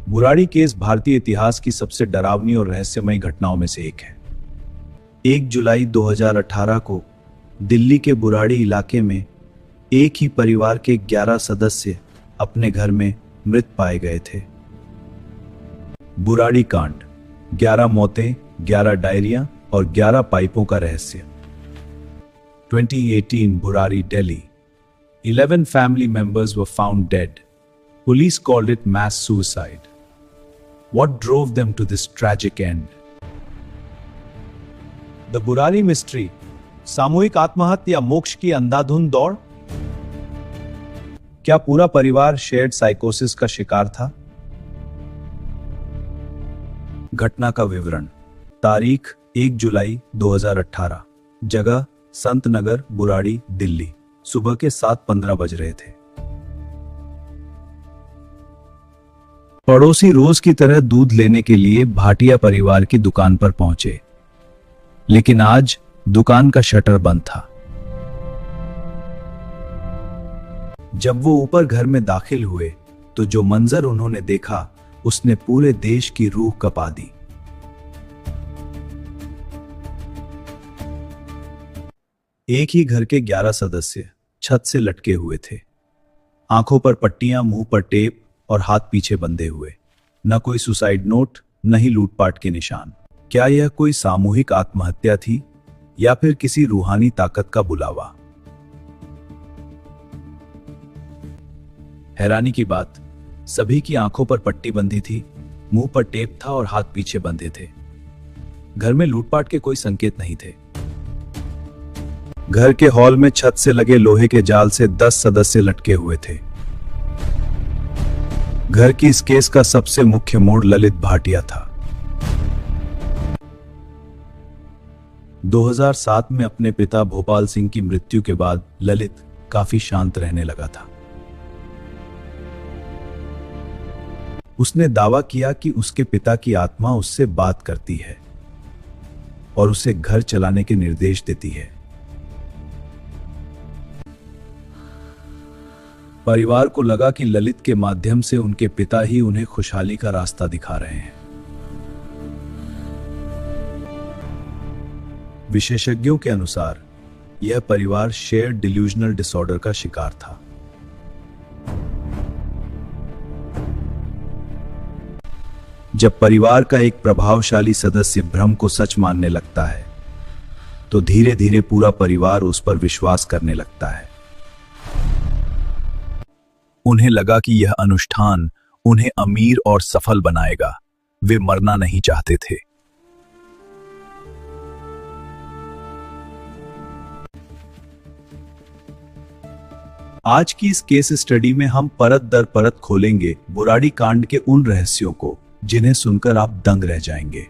Burari case भारतीय इतिहास की सबसे डरावनी और रहस्यमयी घटनाओं में से एक है। 1 जुलाई 2018 को दिल्ली के बुराड़ी इलाके में एक ही परिवार के 11 सदस्य अपने घर में मृत पाए गए थे। बुराड़ी कांड, 11 मौतें, 11 डायरिया और 11 पाइपों का रहस्य। 2018 Burari, Delhi. 11 family members were found dead. Police called it mass suicide. What drove them to this tragic end? The Burari mystery, सामूहिक आत्महत्या, मोक्ष की अंधाधुंध दौड़। क्या पूरा परिवार शेयर्ड साइकोसिस का शिकार था? घटना का विवरण। तारीख 1 जुलाई 2018। जगह संत नगर, बुराड़ी, दिल्ली। सुबह के 7:15 बज रहे थे। पड़ोसी रोज की तरह दूध लेने के लिए भाटिया परिवार की दुकान पर पहुंचे, लेकिन आज दुकान का शटर बंद था। जब वो ऊपर घर में दाखिल हुए तो जो मंजर उन्होंने देखा उसने पूरे देश की रूह कपा दी। एक ही घर के 11 सदस्य छत से लटके हुए थे, आंखों पर पट्टियां, मुंह पर टेप और हाथ पीछे बंधे हुए। न कोई सुसाइड नोट, न ही लूटपाट के निशान। क्या यह कोई सामूहिक आत्महत्या थी या फिर किसी रूहानी ताकत का बुलावा? हैरानी की बात, सभी की आंखों पर पट्टी बंधी थी, मुंह पर टेप था और हाथ पीछे बंधे थे। घर में लूटपाट के कोई संकेत नहीं थे। घर के हॉल में छत से लगे लोहे के जाल से 10 सदस्य लटके हुए थे। घर की इस केस का सबसे मुख्य मोड़ ललित भाटिया था। 2007 में अपने पिता भोपाल सिंह की मृत्यु के बाद ललित काफी शांत रहने लगा था। उसने दावा किया कि उसके पिता की आत्मा उससे बात करती है और उसे घर चलाने के निर्देश देती है। परिवार को लगा कि ललित के माध्यम से उनके पिता ही उन्हें खुशहाली का रास्ता दिखा रहे हैं। विशेषज्ञों के अनुसार यह परिवार शेयर्ड डिल्यूजनल डिसऑर्डर का शिकार था। जब परिवार का एक प्रभावशाली सदस्य भ्रम को सच मानने लगता है तो धीरे धीरे पूरा परिवार उस पर विश्वास करने लगता है। उन्हें लगा कि यह अनुष्ठान उन्हें अमीर और सफल बनाएगा। वे मरना नहीं चाहते थे। आज की इस केस स्टडी में हम परत दर परत खोलेंगे बुराड़ी कांड के उन रहस्यों को जिन्हें सुनकर आप दंग रह जाएंगे।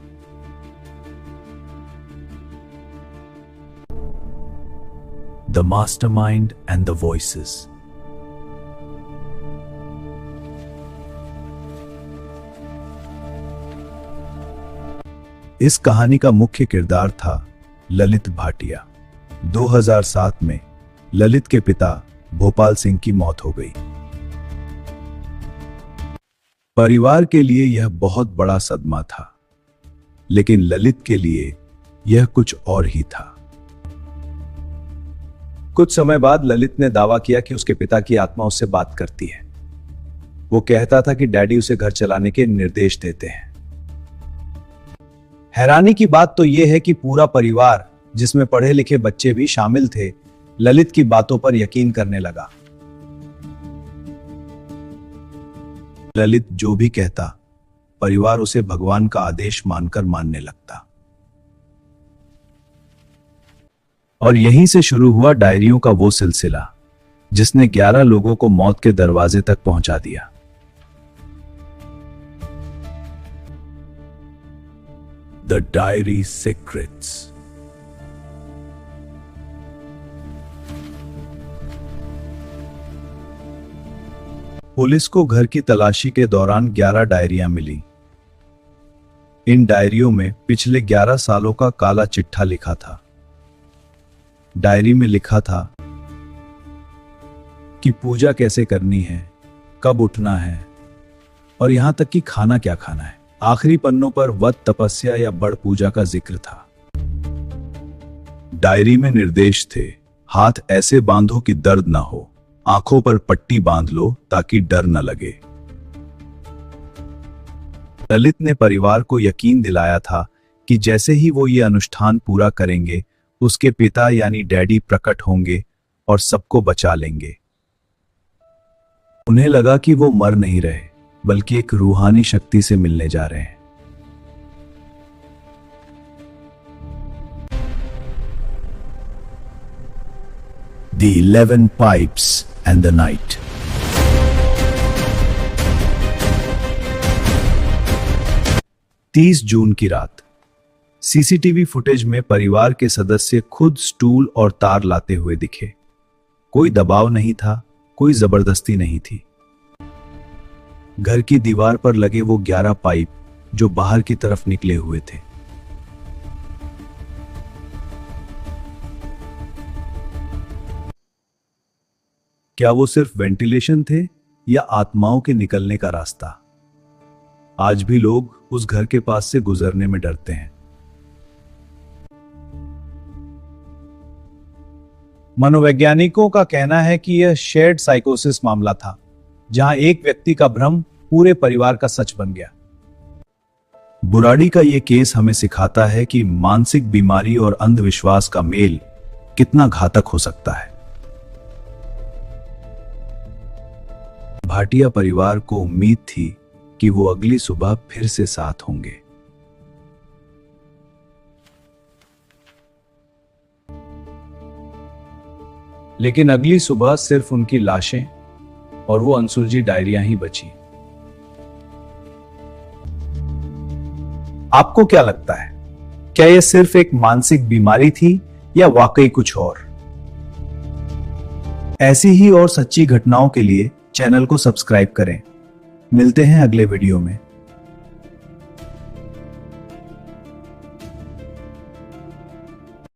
The mastermind and the voices. इस कहानी का मुख्य किरदार था ललित भाटिया। 2007 में ललित के पिता भोपाल सिंह की मौत हो गई। परिवार के लिए यह बहुत बड़ा सदमा था, लेकिन ललित के लिए यह कुछ और ही था। कुछ समय बाद ललित ने दावा किया कि उसके पिता की आत्मा उससे बात करती है। वो कहता था कि डैडी उसे घर चलाने के निर्देश देते हैं। हैरानी की बात तो यह है कि पूरा परिवार, जिसमें पढ़े लिखे बच्चे भी शामिल थे, ललित की बातों पर यकीन करने लगा। ललित जो भी कहता, परिवार उसे भगवान का आदेश मानकर मानने लगता। और यहीं से शुरू हुआ डायरियों का वो सिलसिला जिसने 11 लोगों को मौत के दरवाजे तक पहुंचा दिया। The Diary Secrets। पुलिस को घर की तलाशी के दौरान 11 डायरियां मिली। इन डायरियों में पिछले 11 सालों का काला चिट्ठा लिखा था। डायरी में लिखा था कि पूजा कैसे करनी है, कब उठना है, और यहां तक कि खाना क्या खाना है। आखिरी पन्नों पर वत तपस्या या बड़ पूजा का जिक्र था। डायरी में निर्देश थे, हाथ ऐसे बांधो कि दर्द ना हो, आंखों पर पट्टी बांध लो ताकि डर न लगे। ललित ने परिवार को यकीन दिलाया था कि जैसे ही वो ये अनुष्ठान पूरा करेंगे, उसके पिता यानी डैडी प्रकट होंगे और सबको बचा लेंगे। उन्हें लगा कि वो मर नहीं रहे, बल्कि एक रूहानी शक्ति से मिलने जा रहे हैं। The 11 Pipes and the Night। जून की रात सीसीटीवी फुटेज में परिवार के सदस्य खुद स्टूल और तार लाते हुए दिखे। कोई दबाव नहीं था, कोई जबरदस्ती नहीं थी। घर की दीवार पर लगे वो 11 पाइप जो बाहर की तरफ निकले हुए थे। क्या वो सिर्फ वेंटिलेशन थे या आत्माओं के निकलने का रास्ता? आज भी लोग उस घर के पास से गुजरने में डरते हैं। मनोवैज्ञानिकों का कहना है कि यह शेयर्ड साइकोसिस मामला था, जहां एक व्यक्ति का भ्रम पूरे परिवार का सच बन गया। बुराड़ी का यह केस हमें सिखाता है कि मानसिक बीमारी और अंधविश्वास का मेल कितना घातक हो सकता है। भाटिया परिवार को उम्मीद थी कि वो अगली सुबह फिर से साथ होंगे। लेकिन अगली सुबह सिर्फ उनकी लाशें और वो अनसुलझी डायरियां ही बची। आपको क्या लगता है, क्या यह सिर्फ एक मानसिक बीमारी थी या वाकई कुछ और? ऐसी ही और सच्ची घटनाओं के लिए चैनल को सब्सक्राइब करें। मिलते हैं अगले वीडियो में।